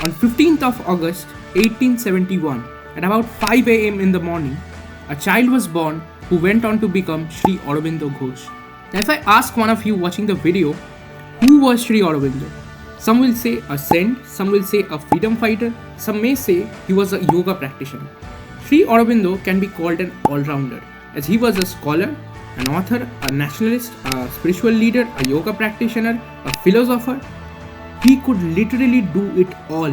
On 15th of August 1871, at about 5 am in the morning, a child was born who went on to become Sri Aurobindo Ghosh. Now, if I ask one of you watching the video, who was Sri Aurobindo? Some will say a saint, some will say a freedom fighter, some may say he was a yoga practitioner. Sri Aurobindo can be called an all-rounder, as he was a scholar, an author, a nationalist, a spiritual leader, a yoga practitioner, a philosopher. He could literally do it all.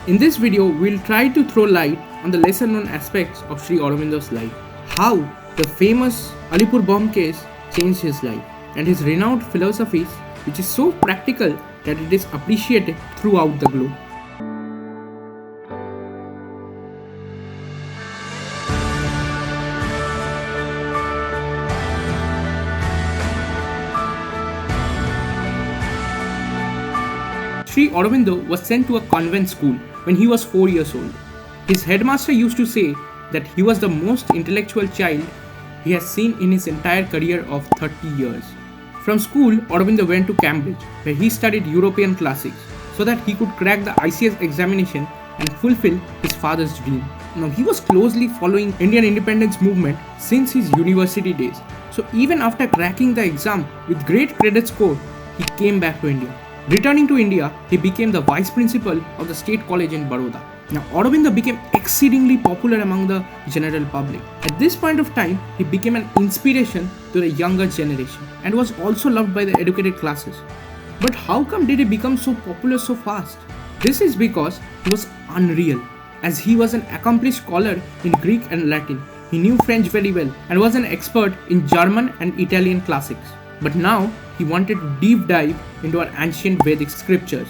In this video, we'll try to throw light on the lesser known aspects of Sri Aurobindo's life. How the famous Alipore bomb case changed his life, and his renowned philosophies, which is so practical that it is appreciated throughout the globe. Sri Aurobindo was sent to a convent school when he was 4 years old. His headmaster used to say that he was the most intellectual child he has seen in his entire career of 30 years. From school, Aurobindo went to Cambridge, where he studied European classics so that he could crack the ICS examination and fulfill his father's dream. Now, he was closely following Indian independence movement since his university days. So even after cracking the exam with great credit score, he came back to India. Returning to India, he became the vice principal of the State College in Baroda. Now, Aurobindo became exceedingly popular among the general public. At this point of time, he became an inspiration to the younger generation and was also loved by the educated classes. But how come did he become so popular so fast? This is because he was unreal, as he was an accomplished scholar in Greek and Latin. He knew French very well and was an expert in German and Italian classics. But now, he wanted to deep dive into our ancient Vedic scriptures.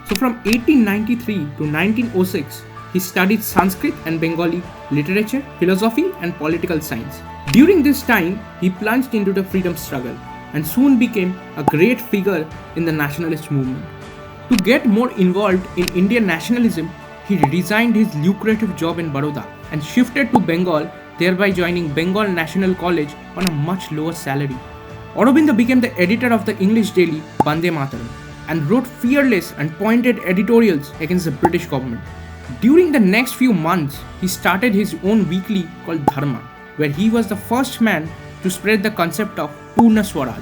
So from 1893 to 1906, he studied Sanskrit and Bengali literature, philosophy and political science. During this time, he plunged into the freedom struggle and soon became a great figure in the nationalist movement. To get more involved in Indian nationalism, he resigned his lucrative job in Baroda and shifted to Bengal, thereby joining Bengal National College on a much lower salary. Aurobindo became the editor of the English daily Bande Mataram and wrote fearless and pointed editorials against the British government. During the next few months, he started his own weekly called Dharma, where he was the first man to spread the concept of Purna Swaraj.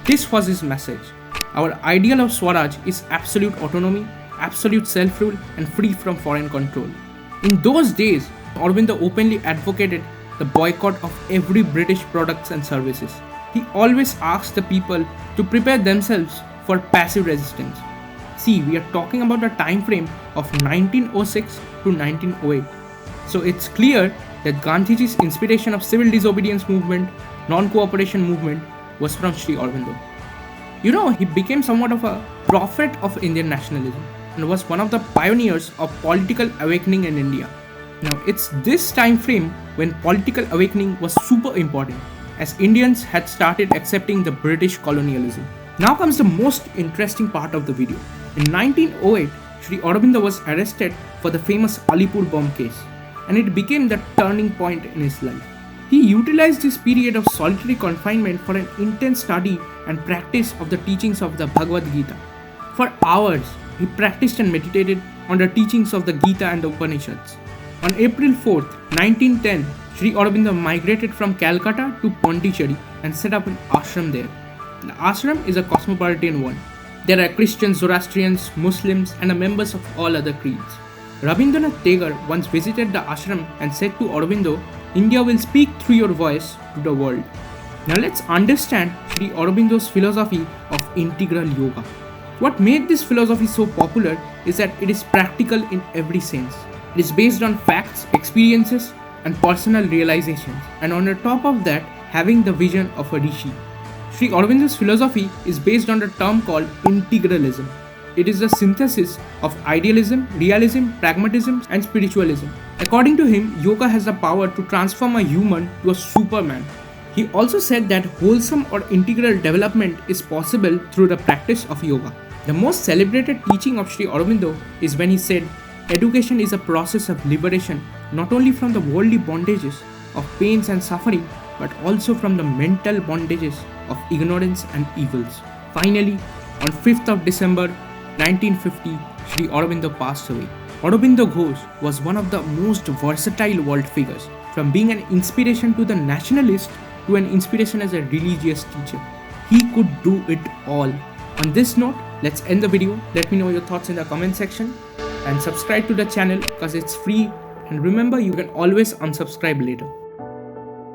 This was his message. Our ideal of Swaraj is absolute autonomy, absolute self-rule and free from foreign control. In those days, Aurobindo openly advocated the boycott of every British products and services. He always asked the people to prepare themselves for passive resistance. See, we are talking about a time frame of 1906 to 1908. So it's clear that Gandhiji's inspiration of civil disobedience movement, non-cooperation movement was from Sri Aurobindo. You know, he became somewhat of a prophet of Indian nationalism and was one of the pioneers of political awakening in India. Now, it's this time frame when political awakening was super important, as Indians had started accepting the British colonialism. Now comes the most interesting part of the video. In 1908, Sri Aurobindo was arrested for the famous Alipore bomb case, and it became the turning point in his life. He utilized this period of solitary confinement for an intense study and practice of the teachings of the Bhagavad Gita. For hours, he practiced and meditated on the teachings of the Gita and the Upanishads. On April 4th, 1910, Sri Aurobindo migrated from Calcutta to Pondicherry and set up an ashram there. The ashram is a cosmopolitan one. There are Christians, Zoroastrians, Muslims and members of all other creeds. Rabindranath Tagore once visited the ashram and said to Aurobindo, "India will speak through your voice to the world." Now let's understand Sri Aurobindo's philosophy of integral yoga. What made this philosophy so popular is that it is practical in every sense. It is based on facts, experiences and personal realizations, and on the top of that, having the vision of a rishi. Sri Aurobindo's philosophy is based on a term called integralism. It is a synthesis of idealism, realism, pragmatism and spiritualism. According to him, yoga has the power to transform a human to a superman. He also said that wholesome or integral development is possible through the practice of yoga. The most celebrated teaching of Sri Aurobindo is when he said, "Education is a process of liberation not only from the worldly bondages of pains and suffering, but also from the mental bondages of ignorance and evils." Finally, on 5th of December 1950, Sri Aurobindo passed away. Aurobindo Ghosh was one of the most versatile world figures, from being an inspiration to the nationalist to an inspiration as a religious teacher. He could do it all. On this note, let's end the video. Let me know your thoughts in the comment section and subscribe to the channel because it's free. And remember, you can always unsubscribe later.